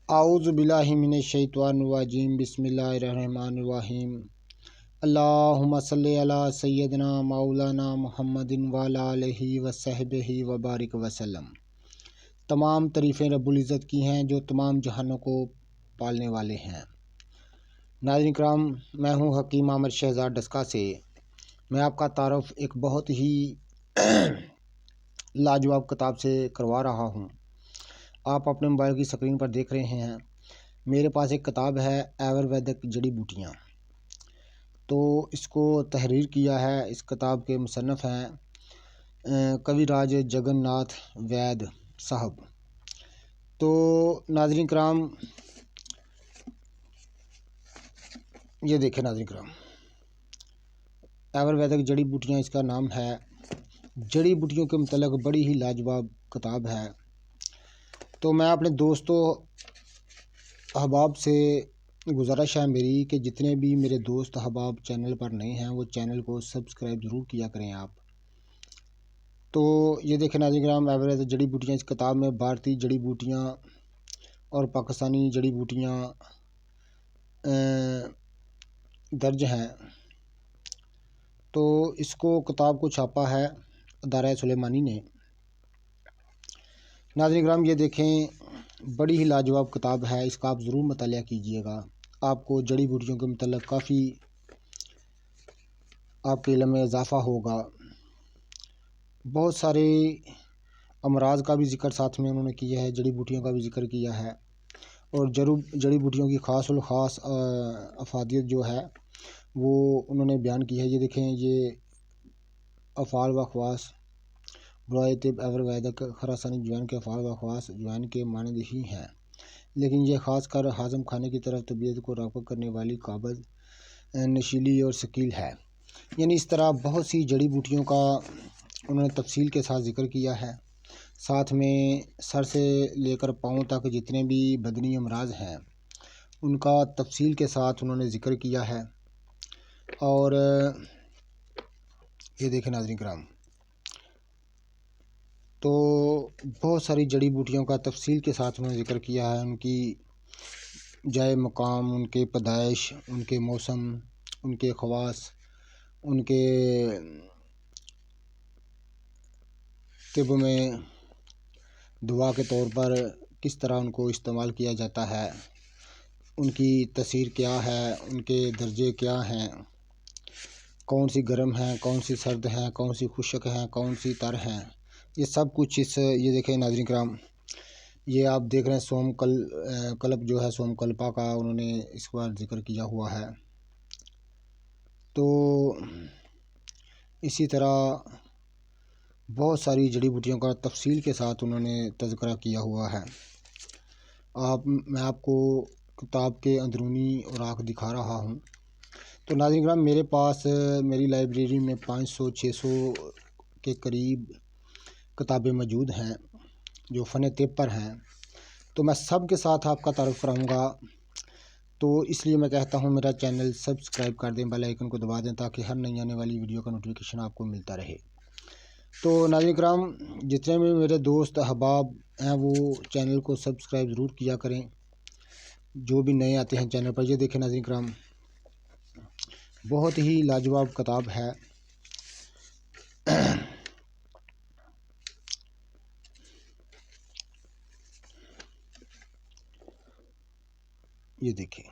اعوذ باللہ من الشیطان الرجیم بسم اللہ الرحمن الرحیم اللہم صلی علی سیدنا مولانا محمد وعلی آلہ وصحبہ وبارک وسلم۔ تمام تعریفیں رب العزت کی ہیں جو تمام جہانوں کو پالنے والے ہیں۔ ناظرین کرام، میں ہوں حکیم عامر شہزاد ڈسکا سے۔ میں آپ کا تعارف ایک بہت ہی لاجواب کتاب سے کروا رہا ہوں۔ آپ اپنے موبائل کی سکرین پر دیکھ رہے ہیں، میرے پاس ایک کتاب ہے آیورویدک جڑی بوٹیاں۔ تو اس کو تحریر کیا ہے، اس کتاب کے مصنف ہیں کوی راج جگن ناتھ وید صاحب۔ تو ناظرین کرام، یہ دیکھیں ناظرین کرام، آیورویدک جڑی بوٹیاں اس کا نام ہے۔ جڑی بوٹیوں کے متعلق بڑی ہی لاجواب کتاب ہے۔ تو میں اپنے دوستوں احباب سے گزارش ہے میری کہ جتنے بھی میرے دوست احباب چینل پر نئے ہیں وہ چینل کو سبسکرائب ضرور کیا کریں آپ۔ تو یہ دیکھیں ناظرین کرام، آیورویدک جڑی بوٹیاں، اس کتاب میں بھارتی جڑی بوٹیاں اور پاکستانی جڑی بوٹیاں درج ہیں۔ تو اس کو کتاب کو چھاپا ہے ادارہ سلیمانی نے۔ ناظرین کرام، یہ دیکھیں، بڑی ہی لاجواب کتاب ہے، اس کا آپ ضرور مطالعہ کیجئے گا۔ آپ کو جڑی بوٹیوں کے متعلق کافی آپ کے علم میں اضافہ ہوگا۔ بہت سارے امراض کا بھی ذکر ساتھ میں انہوں نے کیا ہے، جڑی بوٹیوں کا بھی ذکر کیا ہے، اور جڑی بوٹیوں کی خاص الخاص افادیت جو ہے وہ انہوں نے بیان کی ہے۔ یہ دیکھیں، یہ افعال و خواص برائے طب آیورویدک خراسانی جوائن کے افعال و خواص جوائن کے مانند ہی ہیں، لیکن یہ خاص کر ہاضم خانے کی طرف طبیعت کو راغب کرنے والی قابض، نشیلی اور ثقیل ہے۔ یعنی اس طرح بہت سی جڑی بوٹیوں کا انہوں نے تفصیل کے ساتھ ذکر کیا ہے۔ ساتھ میں سر سے لے کر پاؤں تک جتنے بھی بدنی امراض ہیں ان کا تفصیل کے ساتھ انہوں نے ذکر کیا ہے۔ اور یہ دیکھیں ناظرین کرام، تو بہت ساری جڑی بوٹیوں کا تفصیل کے ساتھ انہوں نے ذکر کیا ہے، ان کی جائے مقام، ان کے پیدائش، ان کے موسم، ان کے خواص، ان کے طب میں دوا کے طور پر کس طرح ان کو استعمال کیا جاتا ہے، ان کی تاثیر کیا ہے، ان کے درجے کیا ہیں، کون سی گرم ہیں، کون سی سرد ہیں، کون سی خشک ہیں، کون سی تر ہیں، یہ سب کچھ یہ دیکھیں ناظرین کرام، یہ آپ دیکھ رہے ہیں کلپ جو ہے سوم کلپا کا انہوں نے اس بار ذکر کیا ہوا ہے۔ تو اسی طرح بہت ساری جڑی بوٹیوں کا تفصیل کے ساتھ انہوں نے تذکرہ کیا ہوا ہے۔ میں آپ کو کتاب کے اندرونی اوراق دکھا رہا ہوں۔ تو ناظرین کرام، میرے پاس میری لائبریری میں 500-600 کے قریب کتابیں موجود ہیں جو فن طب پر ہیں۔ تو میں سب کے ساتھ آپ کا تعارف کراؤں گا، تو اس لیے میں کہتا ہوں میرا چینل سبسکرائب کر دیں، بیل آئیکن کو دبا دیں تاکہ ہر نئی آنے والی ویڈیو کا نوٹیفیکیشن آپ کو ملتا رہے۔ تو ناظرین کرام، جتنے بھی میرے دوست احباب ہیں وہ چینل کو سبسکرائب ضرور کیا کریں، جو بھی نئے آتے ہیں چینل پر۔ یہ دیکھیں ناظرین کرام، بہت ہی لاجواب کتاب ہے۔ یہ دیکھیں،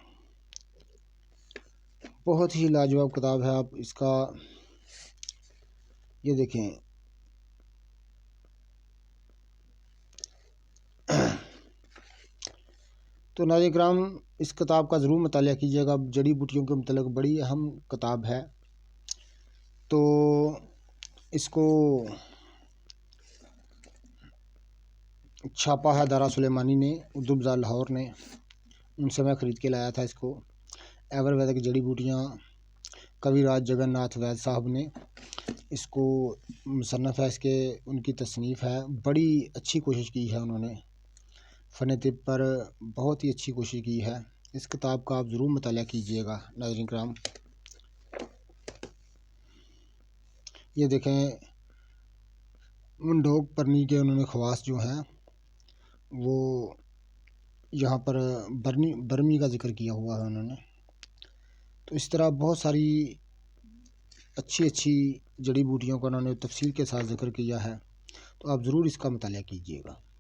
بہت ہی لاجواب کتاب ہے۔ آپ اس کا یہ دیکھیں، تو ناظرین کرام اس کتاب کا ضرور مطالعہ کیجیے گا۔ جڑی بوٹیوں کے متعلق بڑی اہم کتاب ہے۔ تو اس کو چھاپا ہے ادارہ سلیمانی نے، اردو بازار لاہور نے، ان سے میں خرید کے لایا تھا اس کو۔ آیورویدک جڑی بوٹیاں، کوی راج جگن ناتھ وید صاحب نے اس کو مصنف ہے، ان کی تصنیف ہے۔ بڑی اچھی کوشش کی ہے انہوں نے، فن طب پر بہت ہی اچھی کوشش کی ہے۔ اس کتاب کا آپ ضرور مطالعہ کیجئے گا ناظرین کرام۔ یہ دیکھیں، منڈوک پرنی کے انہوں نے خواص جو ہیں وہ یہاں پر برمی کا ذکر کیا ہوا ہے انہوں نے۔ تو اس طرح بہت ساری اچھی جڑی بوٹیوں کا انہوں نے تفصیل کے ساتھ ذکر کیا ہے، تو آپ ضرور اس کا مطالعہ کیجیے گا۔